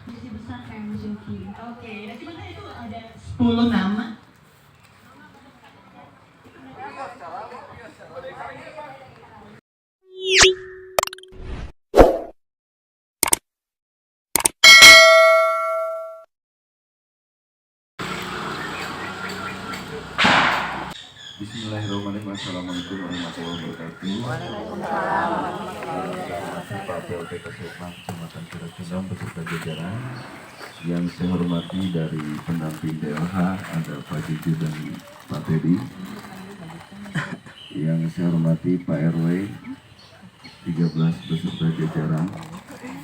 Visi besar kayak Syuki. Oke, nanti mana itu ada 10 nama. Bismillahirrahmanirrahim. Assalamualaikum warahmatullahi wabarakatuh. Pak PLT Kesehatan Kecamatan Ciracundang beserta jajaran yang saya hormati dari pendamping DLH ada Pak Juju dan Pak Teddy. Yang saya hormati Pak RW 13 beserta jajaran.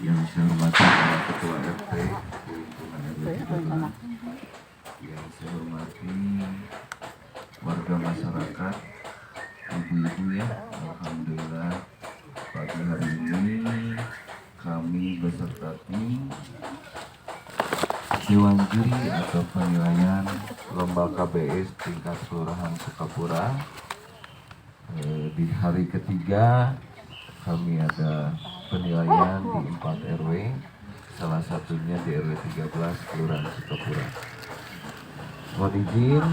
Yang saya hormati Pak Ketua RT lingkungan RW 13. Yang saya hormati warga masyarakat, ibu-ibu ya, alhamdulillah pagi hari ini kami beserta tim Dewan Juri atau penilaian lomba KBS tingkat kelurahan Sukapura. Di hari ketiga kami ada penilaian di 4 RW, salah satunya di RW 13 Kelurahan Sukapura. Mohon izin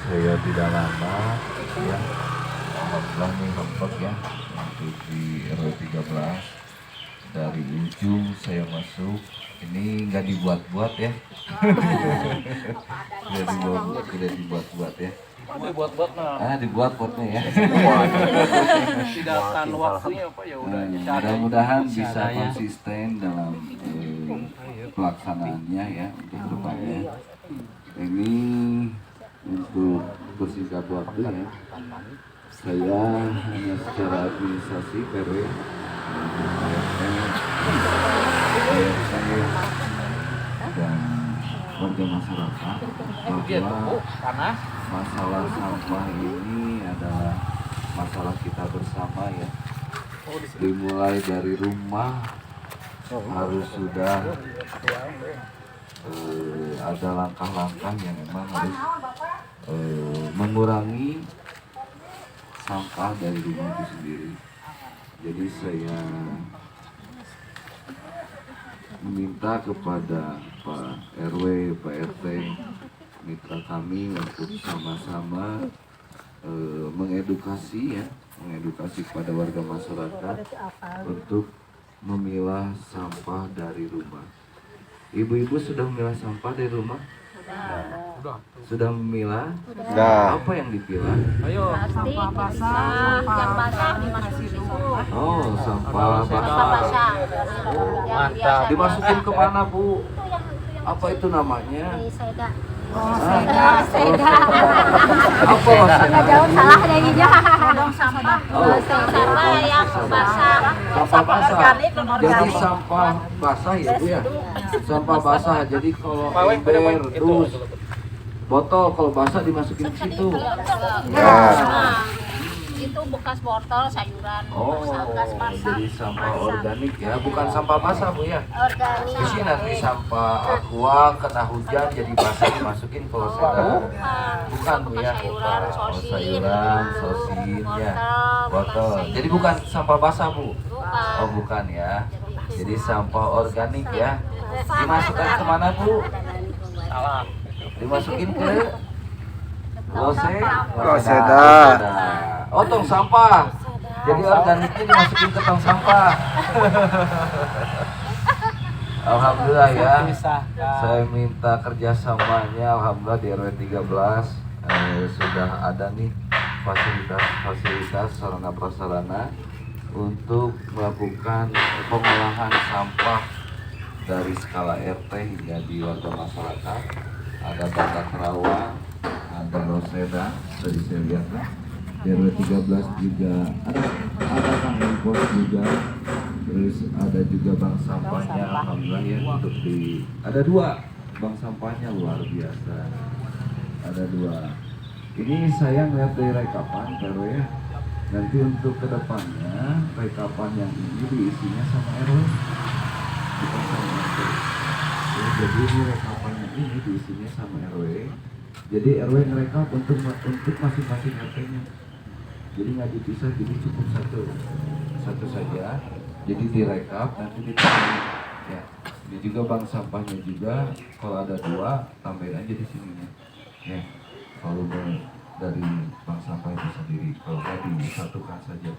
saya tidak lama ya, alhamdulillah nih lengkap ya untuk di RW 13 dari ujung saya masuk. Ini nggak dibuat-buat ya. Tidak dibuat-buat ya. Dibuat-buat nah. Dibuat-buatnya ya. Tidak akan waktunya apa ya udah Mudah-mudahan bisa konsisten dalam pelaksanaannya ya untuk kedepannya. Ini untuk bersingkat waktu ya, saya hanya secara administrasi PRW dan warga masyarakat bahwa masalah sampah ini adalah masalah kita bersama ya. Dimulai dari rumah harus sudah ada langkah-langkah yang memang harus mengurangi sampah dari rumah itu sendiri. Jadi saya meminta kepada Pak RW, Pak RT, mitra kami untuk sama-sama mengedukasi kepada warga masyarakat untuk memilah sampah dari rumah. Ibu-ibu sudah memilah sampah dari rumah? Sudah memilah? Sudah. Apa yang dipilah? Ayo. Sampah basah, yang basah dimasukin semua. Oh, sampah basah. Mantap. Dimasukin ke mana, Bu? Apa itu namanya? Seda. Seda. Apa Nggak maksudnya? jauh salah jadinya. Sampah. Oh, Sampah yang basah. sampah basah. Jadi sampah basah ya, Bu ya? Sampah basah. Jadi kalau ember, dus, botol kalau basah dimasukin ke situ. Nah, itu bekas botol sayuran, bekas basah. Jadi sampah organik ya, bukan sampah basah Bu ya? Organik. Di sini nanti sampah aqua kena hujan jadi basah dimasukin ke loseda. Bukan Bu ya? Sayuran, Oh, sosin. sayuran, sosin ya. Botol. Jadi bukan sampah basah Bu? Bukan. Oh bukan ya. Jadi sampah organik ya. Dimasukkan kemana Bu? Salah. Dimasukin ke Loseda. Oh, tong sampah. Jadi organiknya dimasukin ke tong sampah. Alhamdulillah ya. Saya minta kerjasamanya. Alhamdulillah di RW 13 sudah ada nih fasilitas sarana prasarana untuk melakukan pengolahan sampah dari skala RT hingga di warga masyarakat. Ada tata kerawang, ada loseda, tadi saya lihat kan. Di RW 13 juga ada tangan pos juga. Terus ada juga bank sampahnya, alhamdulillah ya untuk ada 2 bank sampahnya luar biasa. Ada 2. Ini saya ngeliat dari rekapan RW ya. Nanti untuk kedepannya rekapan yang ini diisinya sama RW, bukan sama RT. Jadi ini rekapannya ini diisinya sama RW. Jadi RW ngerekap untuk masing-masing RT-nya. Jadi nggak dipisah, jadi cukup satu saja. Jadi direkap nanti juga bank sampahnya juga kalau ada 2 tambahin aja di sini ya, volume dari bank sampah itu sendiri, kalau nggak disatukan saja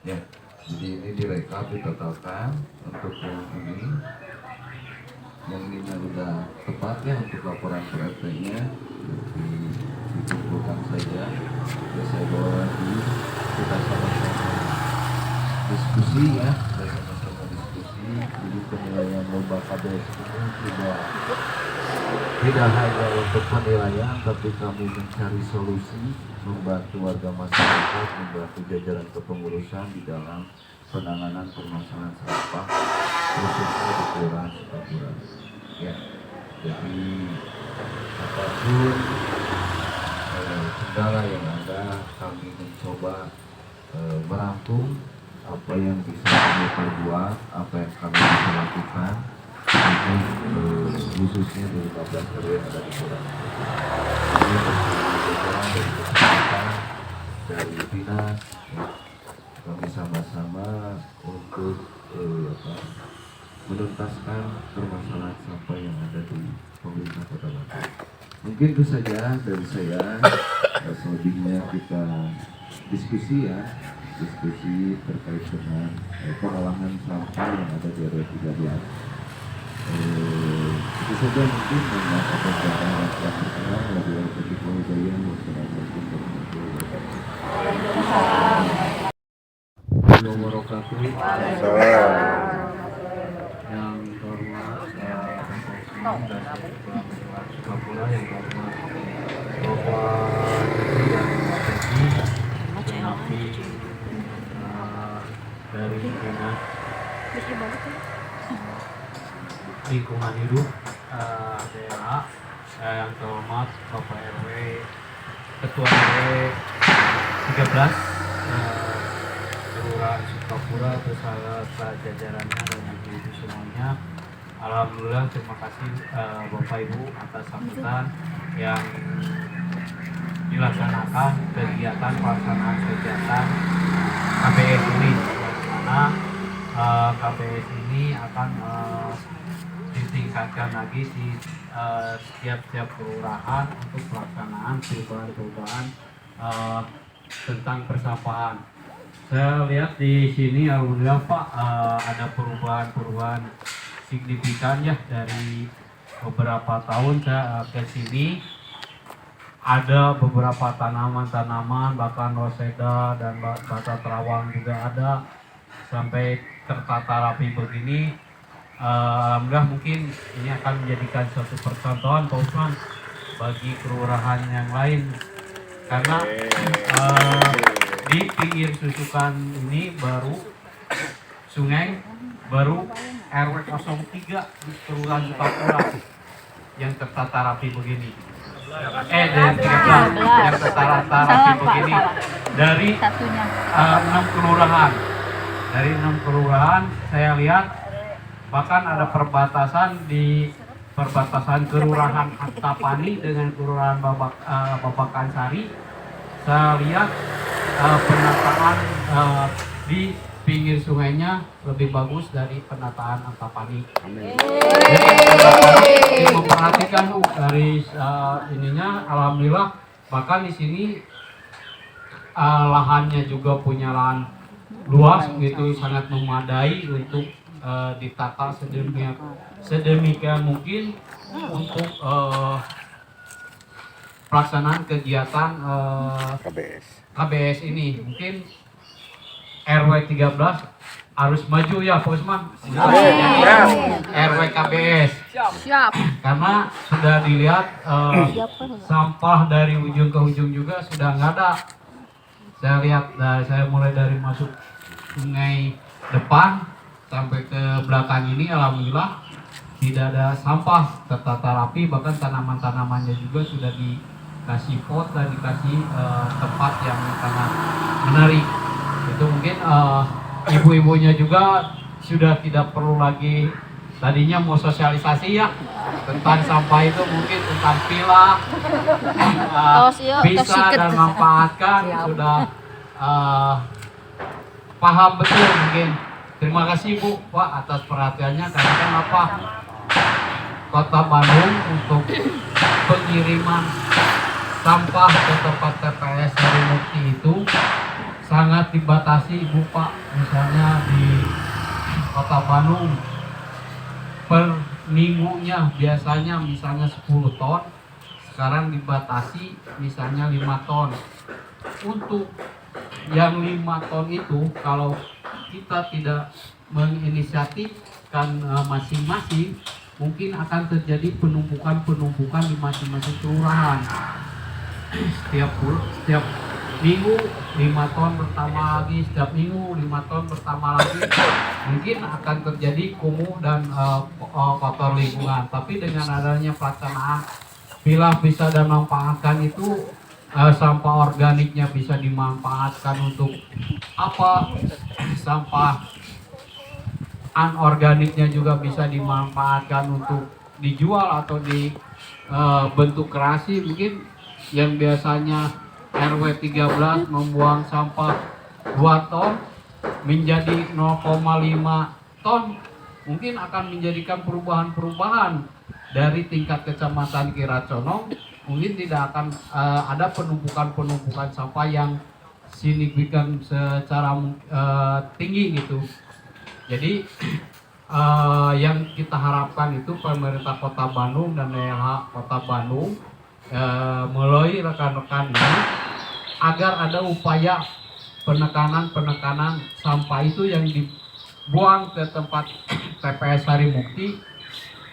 ya. Jadi ini direkap, ditotalkan untuk yang ini udah tepat ya untuk laporan PRT nya dikumpulkan saja ya. Saya bawa lagi, kita sama-sama diskusi ya, kita sama-sama diskusi. Jadi penilaian lomba KBS ini tidak hanya untuk penilaian, tapi kami mencari solusi, membantu warga masyarakat, membantu jajaran kepengurusan di dalam penanganan permasalahan sampah khususnya di Kelurahan Sukapura ya. Jadi apapun kendala yang ada, kami mencoba merangkum apa yang bisa kami perbuat, apa yang kami bisa lakukan untuk khususnya di 15 RW yang ada di Kelurahan. Ini bersama dari kesehatan, dari dinas ya. Kami sama-sama untuk menuntaskan permasalahan sampah yang ada di pemerintah Kota Batu. Mungkin itu saja dari saya. Selebihnya kita diskusi ya, diskusi terkait dengan pengolahan sampah yang ada di RW 13. Itu saja mungkin dengan apa-apa yang telah berkenan. Wabillahi taufiq wal hidayah. Wassalamualaikum warahmatullahi wabarakatuh. Yang terhormat Sukapura, yang terhormat Bapak Napi dari Dinas Lingkungan Hidup daerah, yang terhormat Bapak RW, Ketua RW 13 Kelurahan Sukapura beserta jajarannya dan ibu-ibu semuanya. Alhamdulillah, terima kasih Bapak Ibu atas sambutan yang dilaksanakan kegiatan pelaksanaan kegiatan KBS ini, di mana KBS ini akan ditingkatkan lagi di setiap kelurahan untuk pelaksanaan perubahan-perubahan tentang persampahan. Saya lihat di sini alhamdulillah Pak, ada perubahan-perubahan signifikan ya dari beberapa tahun saya ke sini. Ada beberapa tanaman-tanaman, bahkan roseda dan bata terawang juga ada, sampai tertata rapi begini. Alhamdulillah, mungkin ini akan menjadikan suatu percontohan Pak Usman bagi kelurahan yang lain, karena di pinggir susukan ini baru sungai, baru RW 03 di Kelurahan Sukapura yang tertata rapi begini. Dan 13 yang tertata rapi begini dari 6 kelurahan. Dari 6 kelurahan saya lihat bahkan ada perbatasan di perbatasan Kelurahan Antapani dengan Kelurahan Babakan Sari. Saya lihat penataan di pinggir sungainya lebih bagus dari penataan Antapani. Jadi memperhatikan dari ininya, alhamdulillah, bahkan di sini lahannya juga punya lahan luas begitu, sangat memadai untuk ditata sedemikian mungkin untuk pelaksanaan kegiatan KBS ini. Mungkin RW 13 harus maju ya Pak Usman, RW KBS, karena sudah dilihat sampah dari ujung ke ujung juga sudah nggak ada. Saya lihat, saya mulai dari masuk sungai depan sampai ke belakang ini, alhamdulillah tidak ada sampah, tertata rapi, bahkan tanaman-tanamannya juga sudah dikasih pot dan dikasih tempat yang sangat menarik. Itu mungkin ibu-ibunya juga sudah tidak perlu lagi, tadinya mau sosialisasi ya tentang sampah itu, mungkin tentang pilah bisa dan manfaatkan, sudah paham betul mungkin. Terima kasih Bu, Pak, atas perhatiannya, karena kan apa, Kota Bandung untuk pengiriman sampah ke tempat TPS Sarimukti itu sangat dibatasi Ibu Pak. Misalnya di Kota Bandung per minggunya biasanya misalnya 10 ton, sekarang dibatasi misalnya 5 ton. Untuk yang 5 ton itu kalau kita tidak menginisiatifkan masing-masing, mungkin akan terjadi penumpukan di masing-masing kelurahan. Setiap minggu 5 ton bertambah lagi, setiap minggu 5 ton bertambah lagi, mungkin akan terjadi kumuh dan kotor lingkungan. Tapi dengan adanya pelaksanaan pilah, bisa dan manfaatkan itu, sampah organiknya bisa dimanfaatkan untuk apa, sampah anorganiknya juga bisa dimanfaatkan untuk dijual atau di bentuk kerasi. Mungkin yang biasanya RW 13 membuang sampah 2 ton menjadi 0,5 ton, mungkin akan menjadikan perubahan-perubahan dari tingkat kecamatan Kiraconong. Mungkin tidak akan ada penumpukan sampah yang signifikan secara tinggi gitu. Jadi yang kita harapkan itu pemerintah Kota Bandung dan daerah Kota Bandung melalui rekan-rekan ini agar ada upaya penekanan sampah itu yang dibuang ke tempat TPS Sarimukti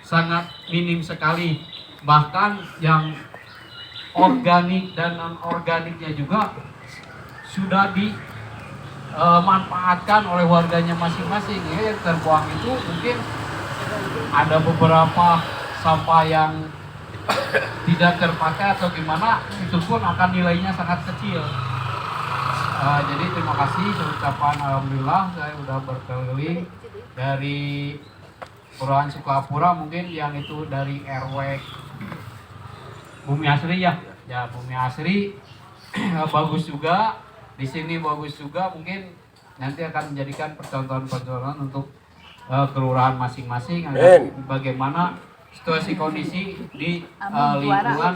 sangat minim sekali. Bahkan yang organik dan non-organiknya juga sudah dimanfaatkan oleh warganya masing-masing. Ya, yang terbuang itu mungkin ada beberapa sampah yang tidak terpakai atau gimana, itu pun akan nilainya sangat kecil. Jadi terima kasih, saya ucapkan alhamdulillah saya sudah berkeliling dari Kelurahan Sukapura, mungkin yang itu dari RW Bumi Asri ya Bumi Asri bagus juga, di sini bagus juga, mungkin nanti akan menjadikan percontohan untuk kelurahan masing-masing agar bagaimana situasi kondisi di lingkungan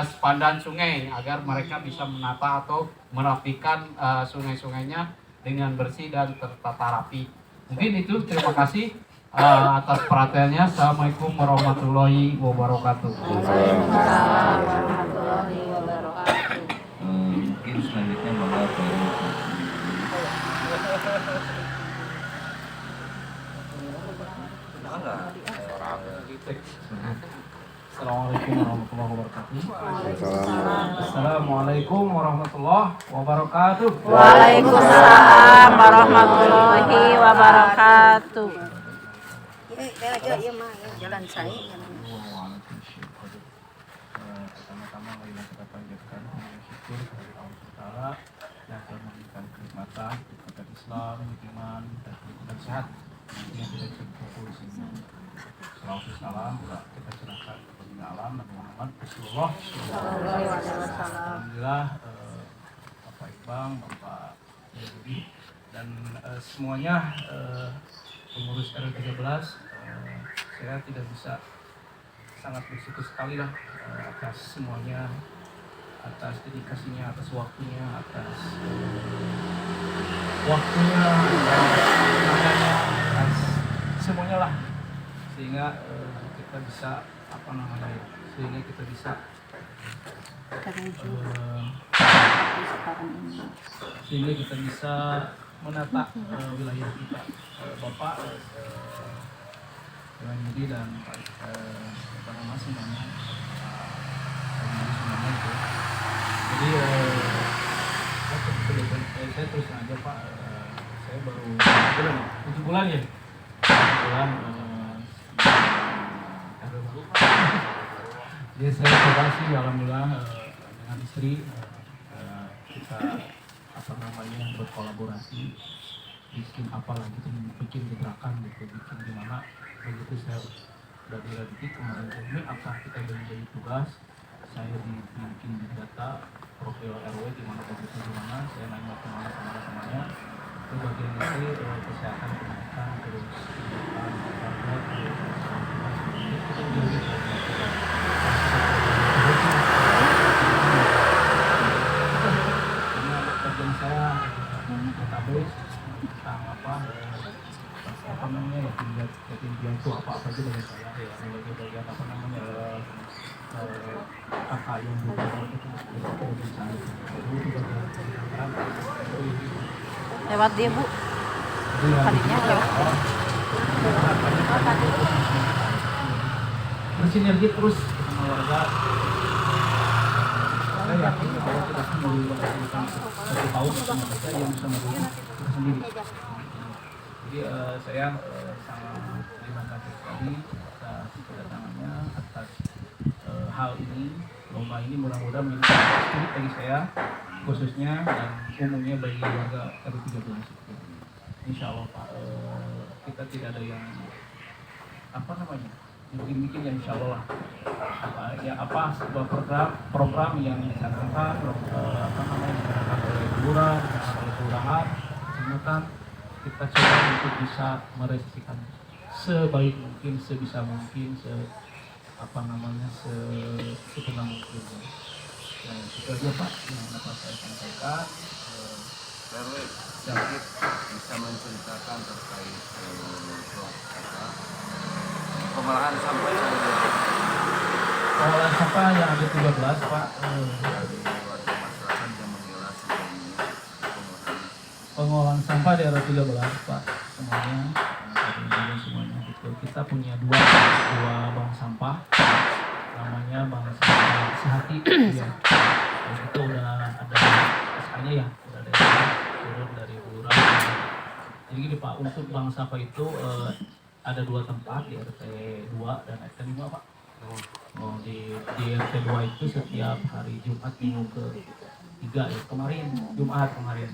sepandan sungai, agar mereka bisa menata atau merapikan sungai-sungainya dengan bersih dan tertata rapi. Mungkin itu, terima kasih atas perhatiannya. Assalamualaikum warahmatullahi wabarakatuh. Mungkin selanjutnya Bapak Assalamualaikum warahmatullahi wabarakatuh. Assalamualaikum warahmatullahi wabarakatuh. Waalaikumsalam warahmatullahi wabarakatuh. Jalan saya. Pertama-tama marilah kita panjatkan syukur kepada Allah Taala yang telah memberikan kenikmatan, kenikmatan Islam, iman, dan sehat yang kita kumpul di sini. Salawat salam kita serahkan kepada alam Nabi Muhammad Rasulullah. Alhamdulillah, Bapak Iqbal, Bapak Yudi, dan semuanya pengurus RW 13, saya tidak bisa sangat bersyukur sekali lah atas semuanya, atas dedikasinya, atas waktunya, atas atas semuanya lah, sehingga kita bisa sehingga kita bisa menata wilayah kita. Bapak Dewan Yudi dan Pak Nama semuanya itu. Jadi saya terus aja Pak, saya baru 7 bulan ya, 7 bulan jadi saya coba sih alhamdulillah dengan istri kita berkolaborasi, bikin apa lagi gitu, bikin gebrakan gitu, bikin gimana begitu. Saya udah dilantik kemarin ini apa kita jadi tugas, saya bikin data profil RW di mana begitu, di mana saya nanya kemana itu bagian itu kesehatan pendidikan terus pendidikan warga terus butuh apa-apa aja dari saya ya, bagian apa namanya kakak yang butuh itu dari saya. Itu bagian Lewat dia, Bu. Tadinya lewat. bersinergi terus sama warga. Saya yakin Allah tidak akan memberikan satu tahun bersama kita yang bisa memberi kita sendiri. Jadi saya sangat terima kasih sekali atas kedatangannya, atas hal ini, lomba ini mudah-mudahan menjadi spirit bagi saya khususnya dan umumnya bagi warga RW 13. Insya Allah Pak, kita tidak ada yang apa namanya bikin yang insya Allah sebuah program yang dicanangkan apa namanya dicanangkan oleh kelurahan, oleh kelurahan, kecamatan, kita coba untuk bisa merealisasikan sebaik mungkin, sebisa mungkin, sesempurna mungkin. Ya, itu aja Pak yang dapat saya sampaikan. sedikit bisa menceritakan terkait pengolahan sampah yang ada di Pengolahan sampah yang ada 13 Pak. masyarakat yang menilai Pengolahan sampah di area 13 Pak semuanya gitu. Kita punya dua bank sampah, namanya bank sampah Sehati ya. Itu udah ada SK-nya ya, udah ada turun dari kelurahan. Jadi gini Pak, untuk bank sampah itu ada dua tempat di RT 2 dan RT 5 Pak. Di RT 2 itu setiap hari Jumat minggu ke-3 ya, Jumat kemarin.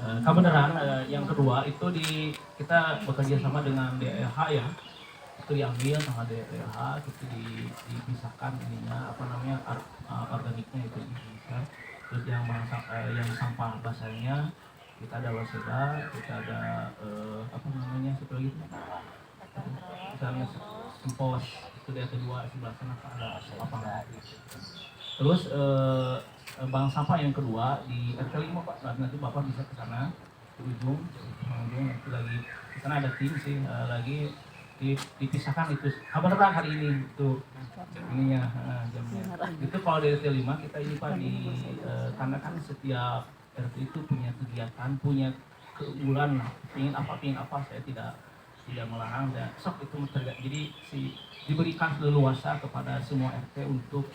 Kebenaran yang kedua itu kita bekerja sama dengan DLH ya, itu diambil sama DLH, itu dipisahkan ininya apa namanya organiknya itu dipisah. Terus yang sampah basahnya kita ada waseda, kita ada apa namanya satu lagi misalnya sempos itu di RT 2 sebelah sana ada lapangan. Terus bank sampah yang kedua di RT 5 Pak, nanti Bapak bisa ke sana ke ujung nanti lagi di sana ada tim sih lagi dipisahkan itu beneran hari ini itu ininya jamnya. Itu kalau di RT 5 kita ini Pak karena kan setiap RT itu punya kegiatan, punya keunggulan, ingin apa saya tidak melarang dan sok itu jadi diberikan leluasa kepada semua RT untuk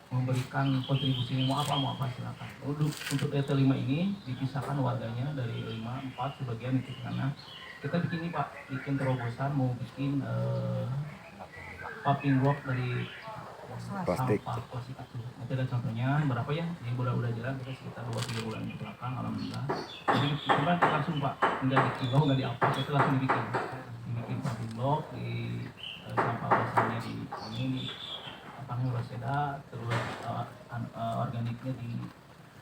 memberikan kontribusi mau apa silakan. Untuk RT 5 ini dipisahkan warganya dari 4 sebagian itu karena kita bikin ini Pak, bikin terobosan mau bikin paving block dari plastik. Sampah plastik itu. Nanti ada contohnya berapa ya? Ini udah jalan kita sekitar 2-3 bulan ke belakang alhamdulillah. Jadi kita langsung Pak, nggak dikilau, nggak diapa, kita langsung dibikin paving block di sampah basahnya di apa namanya waseda, terus organiknya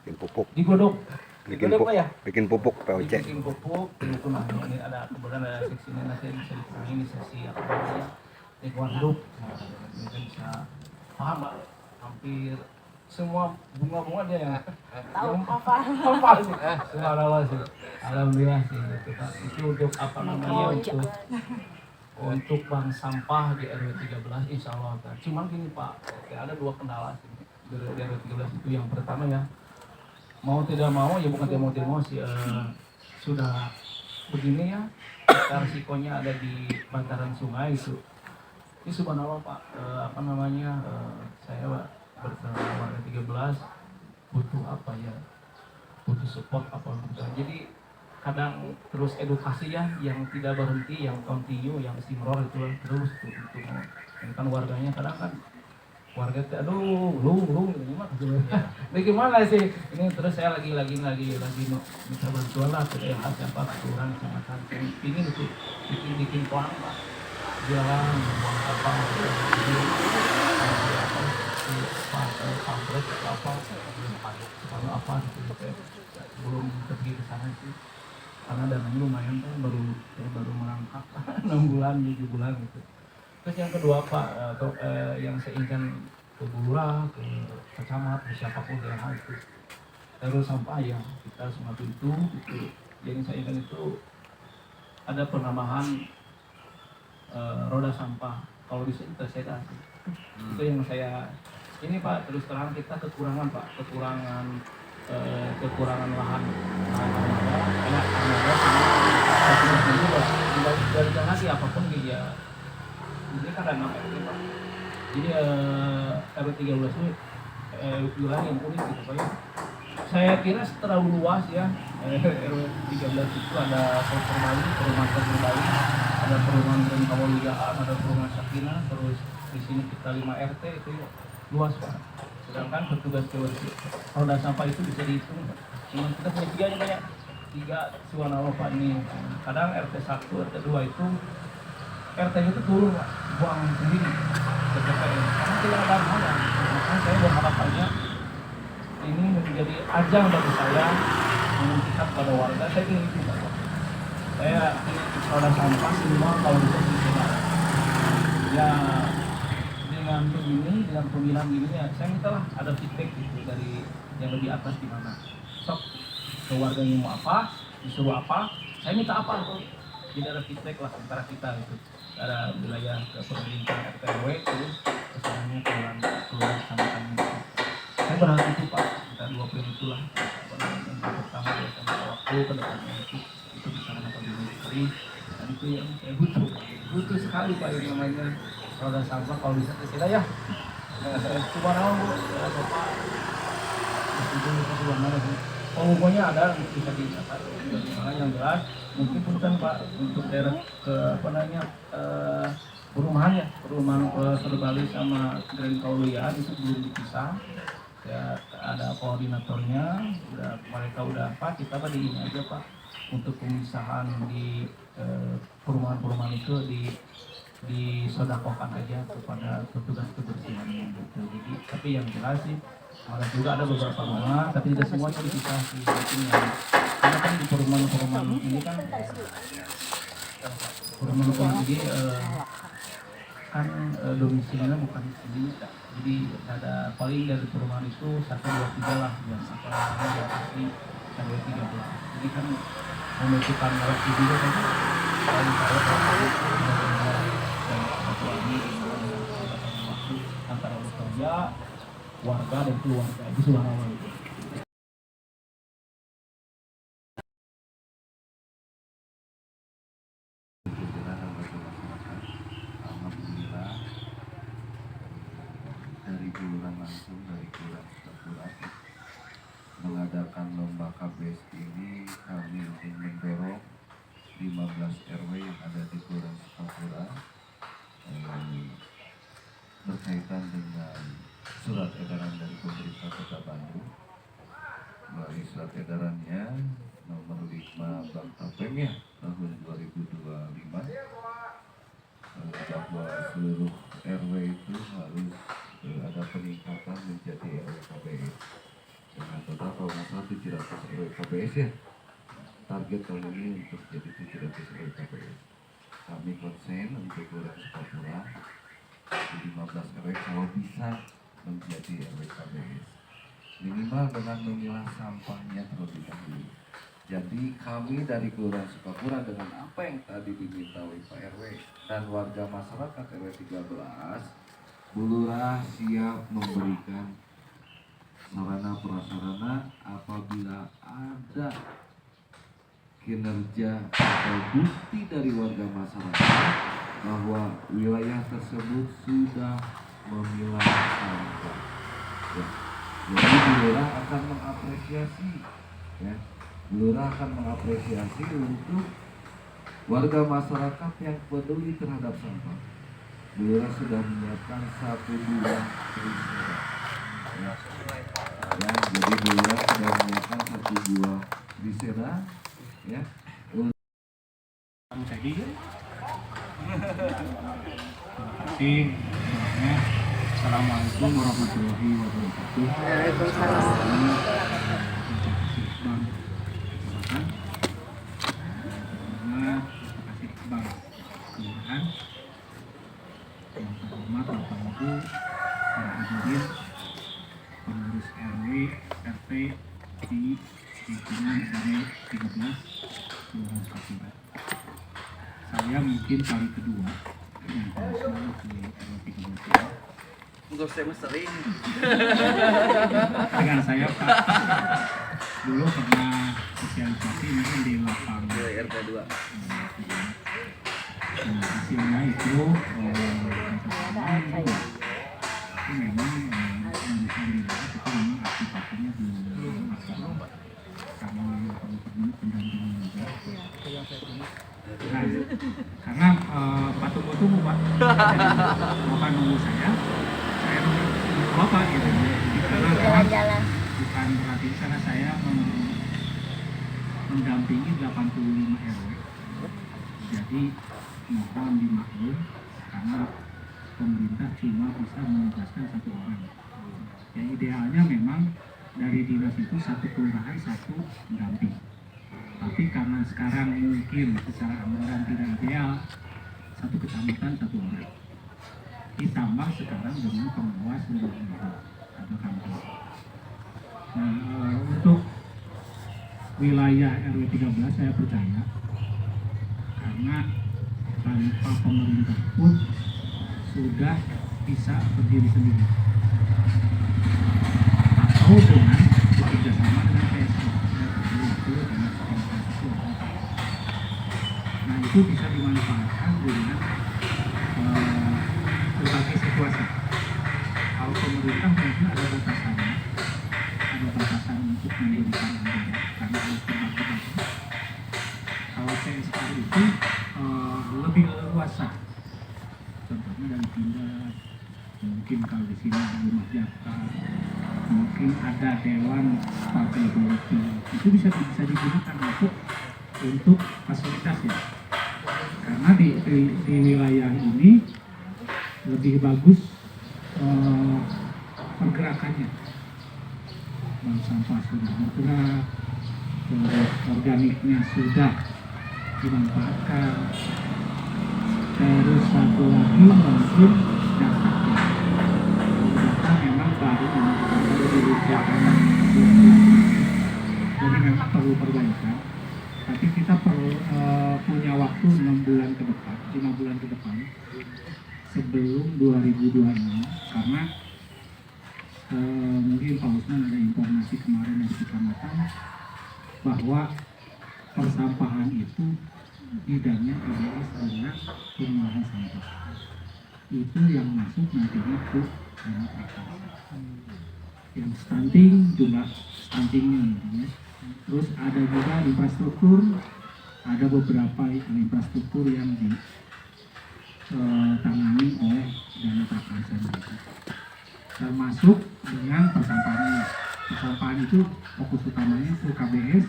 Bikin pupuk. digodok. Bikin Digodok, pupuk. Pak, ya? Bikin pupuk POC. Bikin pupuk, ini ada kemudian ada seksinya nanti bisa dikurangin ini sesi apa namanya lingkungan hidup. Ini kan bisa paham Pak, hampir semua bunga-bunga dia yang hafal sih. Subhanallah sih. Alhamdulillah sih gitu Pak. Itu untuk apa namanya untuk bank sampah di RW 13 insya Allah kan. Cuman gini Pak, ada dua kendala sih di RW 13 itu. Yang pertama ya, mau tidak mau ya bukan tidak mau sih sudah begini ya, risikonya ada di bantaran sungai itu. Ini subhanallah Pak, apa namanya saya bersama warga 13 butuh apa ya, butuh support apa gitu. Jadi kadang terus edukasi ya yang tidak berhenti, yang continue, yang istimror itu terus untuk ini kan warganya kadang kan warga aduh lu gimana sih ini. Terus saya lagi minta bantuan lah ke daerah siapa kelurahan kecamatan ingin itu bikin pelan Pak, jalan buang apa pamflet apa gitu belum pergi ke sana sih karena dananya lumayan kan baru merangkak 6 bulan 7 bulan gitu. Terus yang kedua Pak, yang saya inginkan ke lurah, ke camat, ke siapapun daerah itu terus sampah yang kita semua itu yang saya inginkan itu ada penambahan roda sampah kalau bisa kita sedan. Itu yang saya ini Pak, terus terang kita kekurangan Pak, kekurangan lahan ada sama juga dari sana sih apapun dia ini kan ada nama itu Pak. Jadi RW 13 ini wilayah yang unik gitu Pak ya. Saya kira terlalu luas ya. RW 13 itu ada perumahan Bali, ada perumahan Grand Kawaligaan, ada perumahan Sakinah, terus di sini kita 5 RT itu luas Pak. Sedangkan petugas kebersihan roda sampah itu bisa dihitung Pak. Cuma kita punya 3 aja banyak. 3 Suwanawa Pak ini. Kadang RT 1, RT 2 itu RT-nya itu turun Pak, buang sendiri ke TPS. Karena tidak ada hal. Makanya saya berharapannya ini menjadi ajang bagi saya menunjukkan pada warga. Saya ingin itu Pak. Saya ingin roda sampah semua kalau bisa disebar. Ya dengan begini, dengan pemilihan ini ya saya mintalah ada feedback gitu dari yang lebih atas di mana. Sok ke warganya mau apa, disuruh apa, saya minta apa gitu. Jadi ada feedback lah antara kita gitu. Ada wilayah ke pemerintah RT RW terus kesannya keluar sama kami. Saya berharap itu Pak, kita 2 periode itulah. Yang pertama ya sama waktu ke depannya itu bisa mendapat diri. Dan itu yang saya butuh sekali Pak yang namanya roda sampah kalau bisa tersedia ya. Cuma nama Bapak pokoknya ada bisa dicatat. Yang jelas mungkin punten Pak untuk daerah perumahan Bali sama Grand Kawaligaan itu belum dipisah. Ya ada koordinatornya, mereka udah apa kita Pak di ini aja Pak untuk pemisahan di perumahan itu disodakokan aja kepada petugas kebersihan gitu. Jadi tapi yang jelas sih ada juga ada beberapa rumah tapi tidak semuanya dipisah sih mungkin yang karena kan di perumahan ini kan perumahan ini kan domisilinya bukan di sini jadi ada paling dari perumahan itu 1, 2, 3 lah ya apa yang pasti 1, 2, 3 jadi kan membutuhkan waktu juga kan paling saya waktu antara bekerja warga dan keluarga itu sudah awal itu. Alhamdulillah dari Kelurahan langsung dari Kelurahan Sukapura mengadakan lomba KBS ini kami ingin mendorong 15 RW yang ada di Kelurahan Sukapura berkaitan dengan surat edaran dari pemerintah Kota Bandung. Melalui surat edarannya nomor 5 Bangtapeng ya tahun 2025 bahwa seluruh RW itu harus ada peningkatan menjadi RW KBS dengan total kalau nggak salah 700 RW KBS ya. Target tahun ini untuk jadi 700 RW KBS. Kami konsen untuk Kelurahan Sukapura di 15 RW kalau bisa menjadi RW KBS minimal dengan memilah sampahnya terlebih dahulu. Jadi kami dari Kelurahan Sukapura dengan apa yang tadi diminta oleh Pak RW dan warga masyarakat RW 13, Bu Lurah siap memberikan sarana prasarana apabila ada kinerja atau bukti dari warga masyarakat bahwa wilayah tersebut sudah memilah sampah. Ya. Jadi Bu Lurah akan mengapresiasi, ya. Bu Lurah akan mengapresiasi untuk warga masyarakat yang peduli terhadap sampah. Bu Lurah sudah menyiapkan 1 buah trisera. Ya. Jadi Bu Lurah sudah menyiapkan 1 buah trisera, ya. Terima kasih. Assalamualaikum warahmatullahi wabarakatuh. Yang terhormat Bapak Ibu, para hadirin, pengurus RW, RT di lingkungan RW 13 Kelurahan Sukapura. Saya mungkin kali kedua yang harusnya di RW 33. Enggak usah sering. Dengan saya Pak, dulu pernah sosialisasi mungkin di lapang RT 2. Nah, hasilnya itu itu memang menunjukkan dibahas itu memang aktivitasnya di masyarakat karena perlu pendampingan juga. Nah, karena Pak tunggu Pak, Bapak nunggu saya nunggu Bapak gitu. Karena Jalan-jalan. bukan berarti karena saya mendampingi 85 RW. Jadi mohon dimaklum karena pemerintah cuma bisa menugaskan 1 orang. Ya idealnya memang dari dinas itu 1 kelurahan 1 pendamping. Tapi karena sekarang mungkin secara anggaran tidak ideal, 1 kecamatan 1 orang. Ditambah sekarang dengan pengawas atau kantor. Nah, untuk wilayah RW 13 saya percaya karena tanpa pemerintah pun sudah bisa berdiri sendiri atau dengan bekerjasama dengan PSI. Nah itu bisa dimanfaatkan dengan berbagai situasi. Kalau pemerintah mungkin ada batasan untuk memberikan anggaran karena harus berbagi. Kalau PSI itu lebih leluasa, contohnya dari Pindad, mungkin kalau di sini ada Rumah Jaka, mungkin ada Dewan Partai Politik, itu bisa digunakan untuk fasilitas ya. Karena di wilayah ini lebih bagus pergerakannya. Bank sampah sudah bergerak, organiknya sudah dimanfaatkan. Terus satu lagi mungkin datanya. Data memang baru diusahakan. Jadi memang perlu perbaikan. Tapi kita perlu punya waktu 6 bulan ke depan, 5 bulan ke depan sebelum 2026 karena mungkin Pak Usman ada informasi kemarin dari kecamatan bahwa persampahan itu bidangnya EBS dengan pemilahan sampah itu yang masuk nantinya ke dana prakarsa yang stunting, jumlah stuntingnya ya. Terus ada juga infrastruktur, ada beberapa infrastruktur yang ditangani oleh dana prakarsa termasuk dengan persampahan. Persampahan itu fokus utamanya ke KBS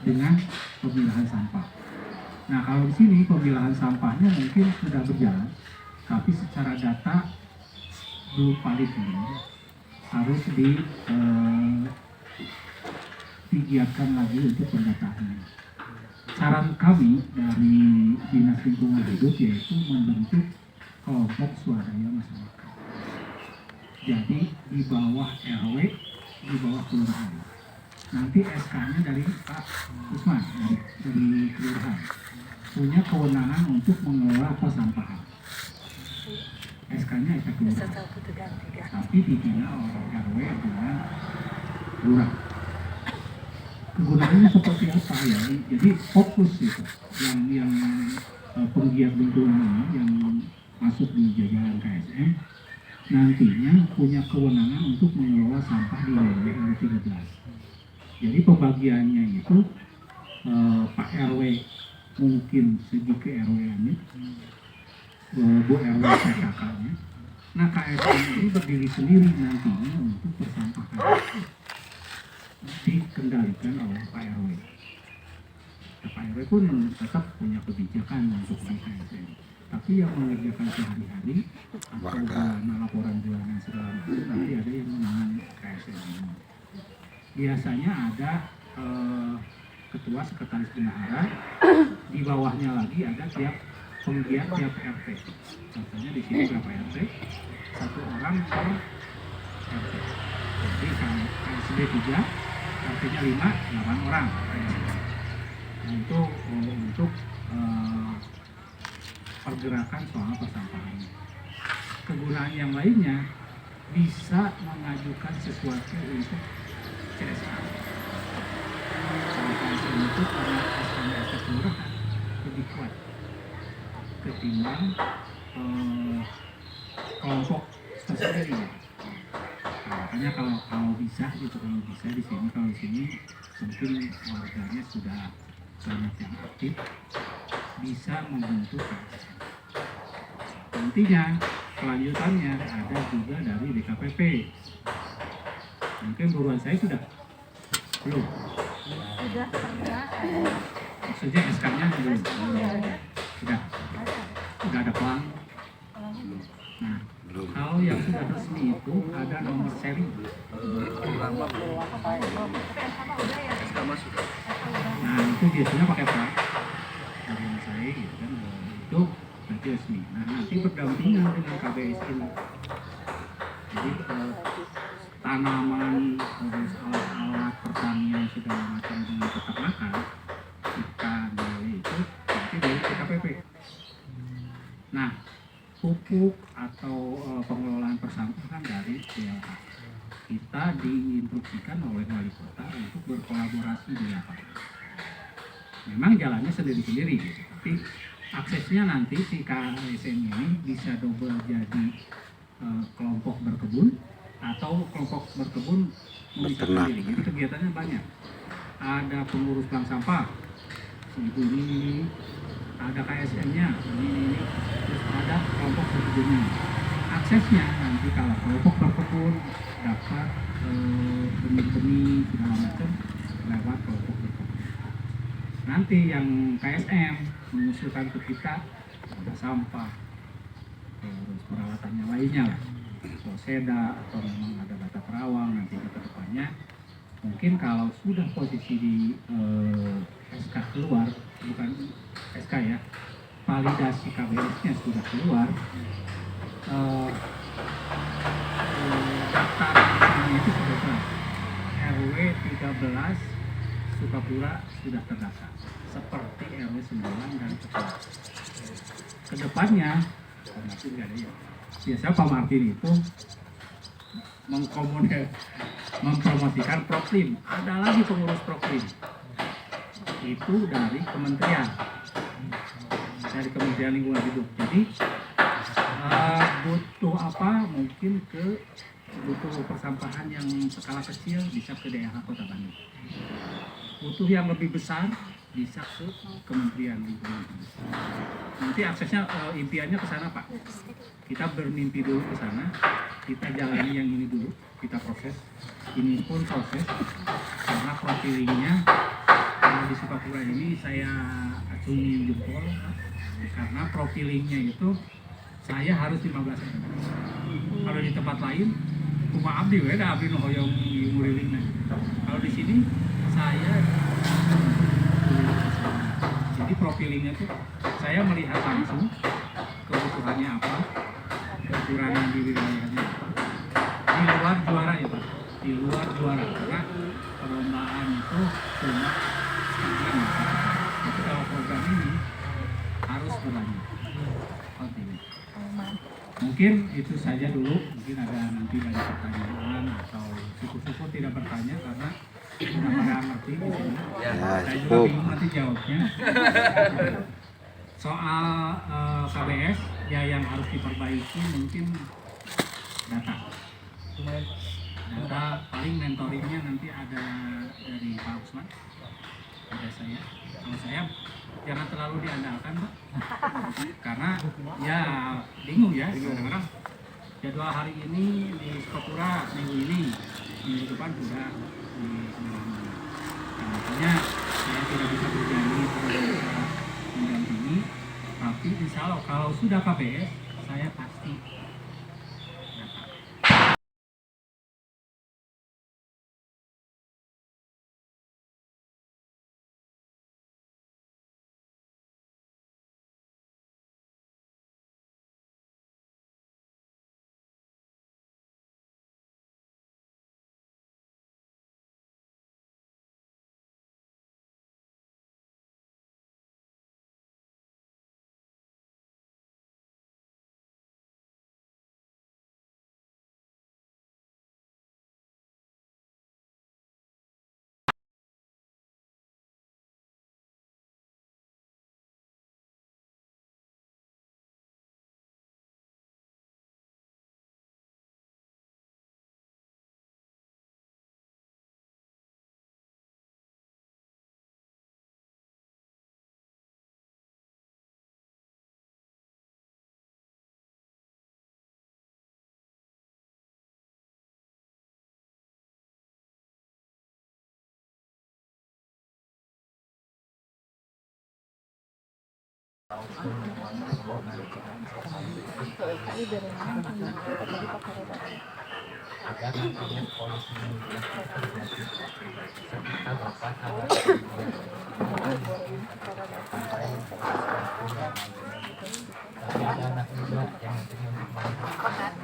dengan pemilahan sampah. Nah kalau di sini pemilahan sampahnya mungkin sudah berjalan, tapi secara data belum valid ini harus digiatkan lagi untuk pendataannya. Saran kami dari Dinas Lingkungan Hidup yaitu membentuk kelompok swadaya masyarakat. Jadi di bawah RW, di bawah kelurahan. Nanti SK-nya dari Pak Usman, dari kelurahan. Punya kewenangan untuk mengelola persampahan. SK-nya SK kelurahan. Tapi dibina oleh RW dengan lurah. Kegunaannya seperti apa ya? Jadi fokus itu yang penggiat lingkungan yang masuk di jajaran KSM nantinya punya kewenangan untuk mengelola sampah di RW 13. Jadi pembagiannya itu Pak RW mungkin segi ke RW ini, Bu RW PKK-nya. Nah KSM ini berdiri sendiri nantinya untuk persampahan dikendalikan oleh Pak RW. Pak RW pun tetap punya kebijakan untuk di KSM. Tapi yang mengerjakan sehari-hari atau laporan bulanan segala macam nanti ada yang menangani KSM ini. Biasanya ada ketua sekretaris bendahara, di bawahnya lagi ada tiap penggiat tiap RT. Contohnya di sini berapa RT? 1 orang per RT. Jadi kalau KSB 3, RT-nya 5, 8 orang. Nah, itu untuk pergerakan soal persampahan. Kegunaan yang lainnya bisa mengajukan sesuatu untuk CSA. Kalau KSM itu karena SKMS kelurahan lebih kuat ketimbang kelompok tersendiri. Nah, makanya kalau bisa gitu, kalau bisa di sini, kalau di sini mungkin warganya sudah banyak yang aktif, bisa membentuk KSM. Nantinya kelanjutannya ada juga dari DKPP. Mungkin buruan saya sudah belum. Udah pernah. Maksudnya SK-nya belum. Sudah. Udah ada pelang. Nah, kalau yang sudah resmi itu ada nomor seri. Nah, itu biasanya pakai pelang. Dari saya gitu kan, itu nanti resmi. Nah, nanti berdampingan dengan KBS ini. Jadi tanaman, terus alat-alat pertanian segala macam dengan peternakan, ikan, lele itu nanti dari DKPP. Nah, pupuk atau pengelolaan persampahan dari PLH. Kita diinstruksikan oleh wali kota untuk berkolaborasi di lapangan. Memang jalannya sendiri-sendiri, gitu. Tapi aksesnya nanti si KSM ini bisa double jadi kelompok berkebun atau kelompok berkebun bisa sendiri. Jadi kegiatannya banyak. Ada pengurus bank sampah, si ibu ini, ada KSM-nya, ini, terus ada kelompok berkebunnya. Aksesnya nanti kalau kelompok berkebun dapat benih-benih segala macam lewat kelompok berkebun. Nanti yang KSM mengusulkan ke kita ada sampah, terus peralatannya lainnya lah, poseda atau memang ada bata perawang nanti ke depannya. Mungkin kalau sudah posisi di SK keluar, bukan SK ya, validasi KBS-nya sudah keluar, daftar itu sudah keluar. RW 13 Sukapura sudah terdaftar seperti RW 9 dan 11. Kedepannya Pak Martin nggak ada ya. Biasa Pak Martin itu mempromosikan Proklim. Ada lagi pengurus Proklim. Itu dari Kementerian Lingkungan Hidup. Jadi butuh apa? Mungkin butuh persampahan yang skala kecil bisa ke daerah Kota Bandung. Butuh yang lebih besar bisa ke Kementerian Lingkungan Hidup. Nanti aksesnya impiannya ke sana Pak. Kita bermimpi dulu ke sana, kita jalani yang ini dulu, kita proses. Ini pun proses karena profilingnya di Sukapura ini saya acungi jempol karena profilingnya itu saya harus 15 cm. Kalau di tempat lain, cuma abdi, ada abdi no hoyong murilingnya. Kalau di sini saya jadi profilingnya itu saya melihat langsung kebutuhannya apa, kekurangan di wilayahnya apa. Di luar juara ya Pak, di luar juara karena perlombaan itu cuma sekian. Tapi kalau program ini harus berlanjut. Mungkin itu saja dulu. Mungkin ada nanti banyak pertanyaan atau syukur-syukur tidak bertanya karena sudah pada ngerti di sini. Saya juga bingung nanti jawabnya. Soal KBS ya yang harus diperbaiki mungkin data. Data paling mentoringnya nanti ada dari Pak Usman, ada saya. Kalau saya jangan terlalu diandalkan Pak, karena ya bingung ya kadang-kadang jadwal hari ini di Sukapura minggu ini, minggu depan sudah di mana-mana. Nah, makanya saya tidak bisa berjanji tidak bisa mendampingi, tapi insya Allah kalau sudah KBS saya pasti agar nantinya polisi serta bapak sahabat tapi ada anak muda yang nantinya untuk melihat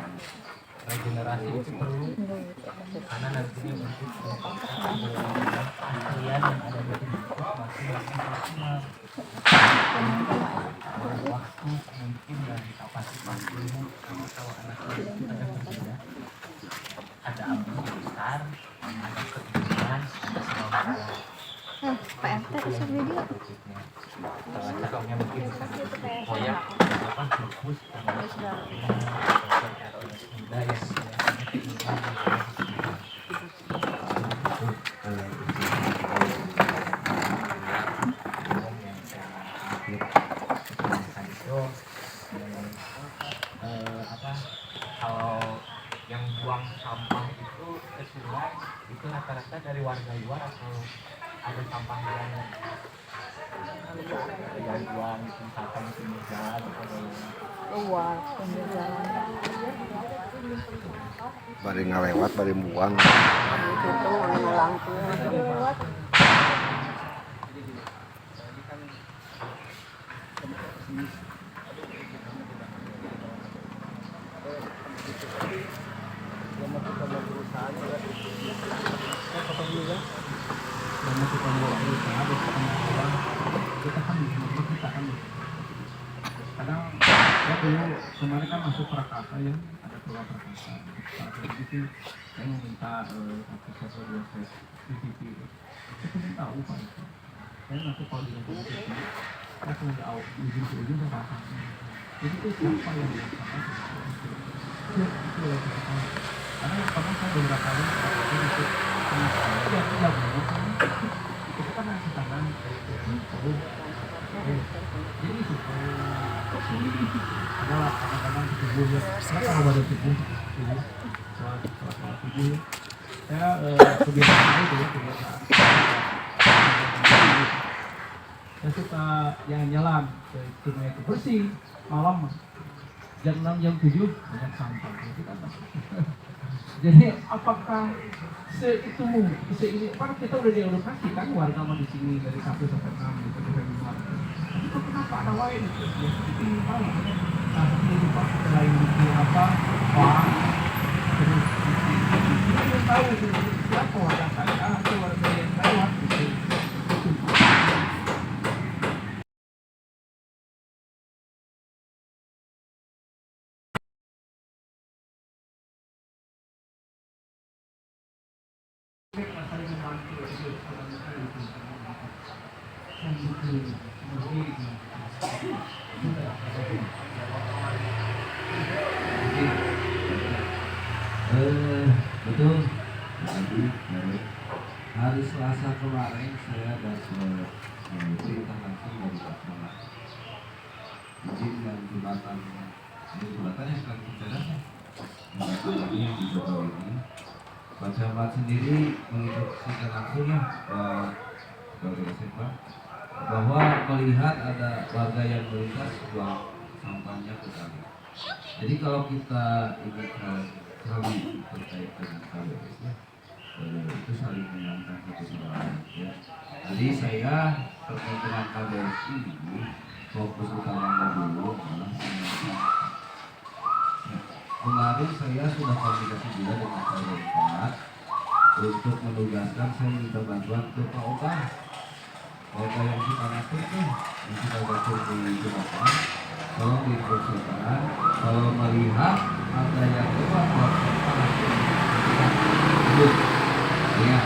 regenerasi itu perlu karena nantinya untuk kalian yang ada di sini masing-masing maksimal waktu mungkin dan kapasitas ilmu kalau anak itu ada berbeda ada ambisi besar ada keinginan ada semangat Pak RT bisa video. salah satunya mungkin bisa koyak apa fokus muda yang apa kalau yang buang sampah itu ke sungai itu rata-rata dari warga luar atau ada sampah yang buang itu misalkan di pinggir jalan atau Luar pinggir jalan. Bari ngalewat, bari buang. Itu lampu. karena kita mau berusaha bersama kita kan kadang ya dulu kemarin kan masuk Prakasa ya ada keluar Prakasa pada itu saya meminta satu dua set CCTV saya pengen tahu Pak itu saya nanti kalau di CCTV saya pengen tahu ujung ke ujung saya pasang jadi itu siapa yang melaksanakan itu yang kita tahu karena pernah saya beberapa kali itu ya tidak benar itu kan masih tangan jadi itu adalah kadang-kadang tubuh ya saya kalau badan tubuh soal tubuh saya kebiasaan itu ya kebiasaan saya suka yang nyelam sungai itu bersih malam jam 6 jam 7 banyak sampah itu kan jadi apakah itu ini kan kita udah diedukasi kan warga di sini dari 1 sampai 6 gitu sampai 5 tapi kok kenapa ada lain gitu ya itu tahu nah ini Pak selain itu apa Pak terus itu tahu itu siapa warga saya atau warga yang lewat gitu Betul. Hari Selasa kemarin saya dapat perintah langsung dari Pak Camat. Izin yang jembatan yang kan bicara jembatan ini yang di Jokowi ini. Pak Camat sendiri menginstruksikan langsung ya sebagai Pak bahwa melihat ada warga yang melintas buang sampahnya ke kali. Jadi kalau kita ingin kali terkait dengan KBS ya, itu saling menyenangkan satu sama lain ya. Jadi saya terkait dengan KBS ini fokus utamanya dulu adalah kemarin saya sudah komunikasi juga dengan Pak Rekmat untuk menugaskan saya minta bantuan ke Pak Obah. Warga yang kita ngatur tuh, yang kita ngatur di jembatan, tolong diinstruksikan kalau melihat ada yang keluar buat sampah ya.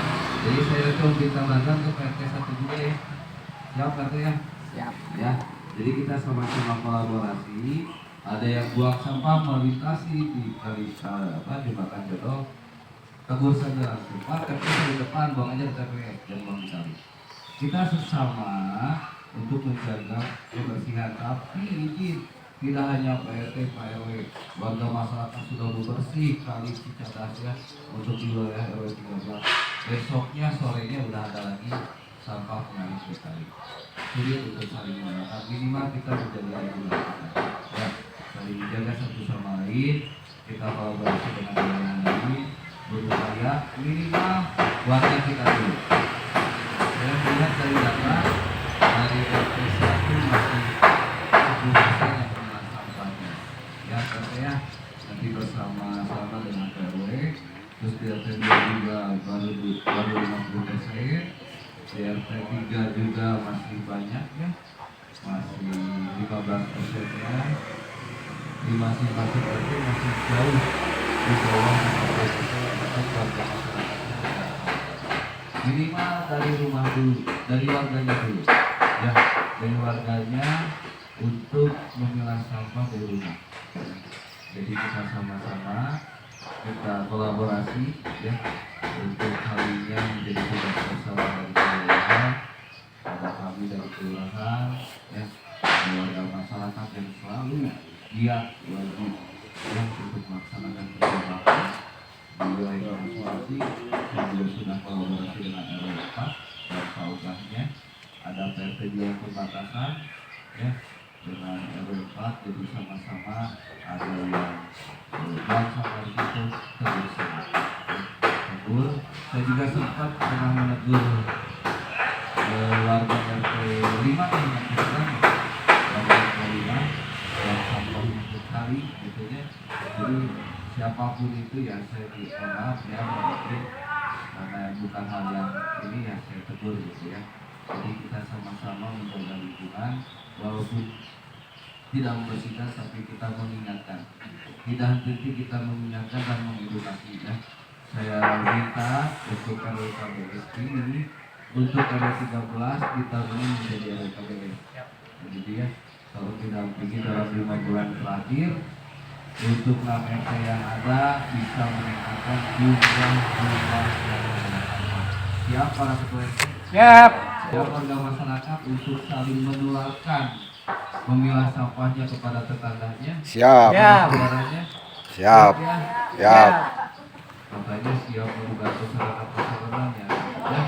Jadi saya coba minta bantuan ke PT 1 juga ya. Siap kata ya? Siap. Ya. Jadi kita sama-sama kolaborasi. Ada yang buang sampah melintasi di kali jembatan Jodoh. Tegur saja langsung. Pak, di depan buang aja di TPS dan buang di kali. Kita sesama untuk menjaga kebersihan, tapi izin tidak hanya Pak RT, Pak RW, warga masyarakat sudah bersih kali Cicadas ya untuk di wilayah RW 13. Besoknya sorenya udah ada lagi sampah penghalis lestari. Sulit untuk saling menggunakan, minimal kita menjadi regulator. Ya, saling menjaga satu sama lain, kita kolaborasi dengan yang lain, berupaya minimal warga kita dulu. Saya melihat dari data dari RT 1 masih 10% yang memilah sampahnya. Ya, saya nanti bersama-sama dengan RW, terus di RT 2 juga baru 50%, di RT 3 juga masih banyak ya, masih 15%-nya, di masing-masing RT masih jauh di bawah 50% warga masyarakatnya. Minimal dari rumah dulu, dari warganya dulu ya, dari warganya untuk memilah sampah dari rumah. Jadi kita sama-sama, kita kolaborasi ya, untuk hal ini menjadi tugas bersama dari kelurahan, ada kami dari kelurahan ya, warga masyarakat yang selalu giat wajib ya, untuk melaksanakan kegiatan di wilayah masing-masing. Yang juga sudah kolaborasi dengan RW4 dan pautahnya, ada PRT yang perbatasan ya dengan RW4, jadi sama-sama ada yang buang sampah di situ terbersih. Tegur, saya juga sempat pernah menegur warga RT 5 yang kurang, warga RT 5 yang sampahnya sekali gitu ya. Jadi siapapun itu ya saya mohon maaf ya, mungkin karena bukan hal yang ini ya saya tegur gitu ya. Jadi kita sama-sama menjaga lingkungan, walaupun tidak membersihkan tapi kita mengingatkan. Tidak henti kita mengingatkan dan mengedukasi ya. Saya minta untuk RW-KBS ini, untuk RW 13 kita ini menjadi RW-KBS. Jadi ya, kalau tidak begini dalam 5 bulan terakhir, untuk 6 RT yang ada bisa meningkatkan jumlah rumah yang menggunakan. Siap para ketua RT? Siap. Siap warga masyarakat untuk saling menularkan memilah sampahnya kepada tetangganya. Siap. Saudaranya. Siap. Ya. Siap. Makanya siap membantu saudaranya. Ya.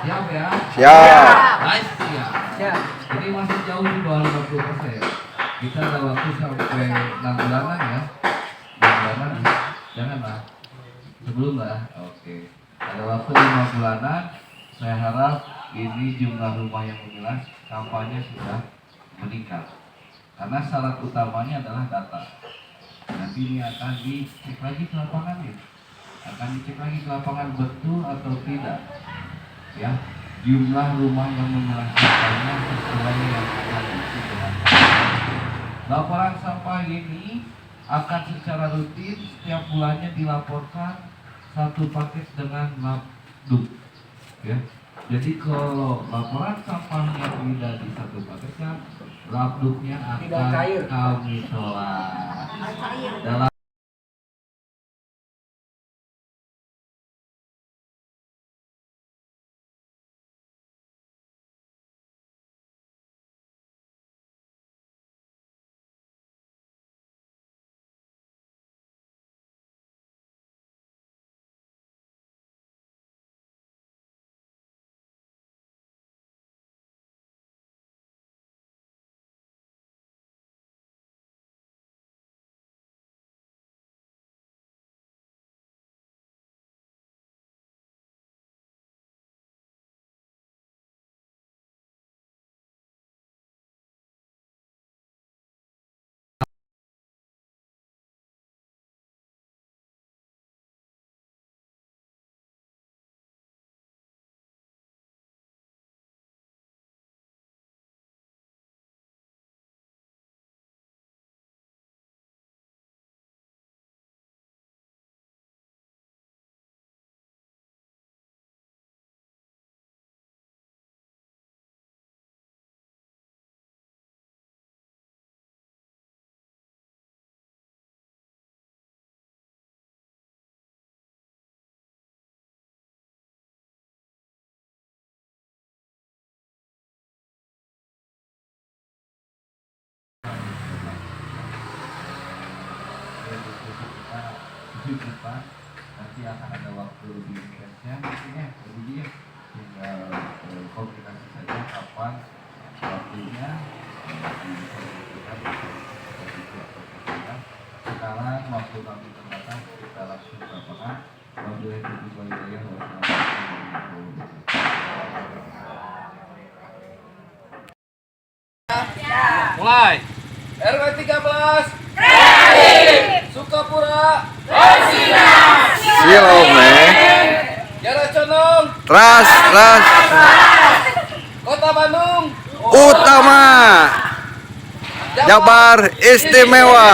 Siap ya. Siap. Nice, siap. Ini masih jauh di bawah 50%. Kita ada waktu sampai 6 bulanan ya. 6 bulanan, janganlah sebelum lah. Oke. Ada waktu 5 bulanan. Saya harap ini jumlah rumah yang memilah sampahnya sudah meningkat. Karena syarat utamanya adalah data. Nanti ini akan dicek lagi ke lapangan ya. Akan dicek lagi ke lapangan betul atau tidak. Ya, jumlah rumah yang memilah sampahnya sesuai yang akan diisi dengan laporan sampah ini akan secara rutin setiap bulannya dilaporkan satu paket dengan labduk ya. Jadi kalau laporan sampahnya tidak di satu paketnya, labduknya akan kami tolak. Dalam depan nanti akan ada waktu lebih intensnya mungkin ya lebih tinggal komunikasi saja kapan waktunya dikomunikasikan sekarang waktu kami terbatas, kita langsung ke lapangan. Wabillahi taufiq wal hidayah. Mulai. RW 13 Sukapura Silome. Jara Condong Ras. Kota Bandung Utama. Jabar Istimewa.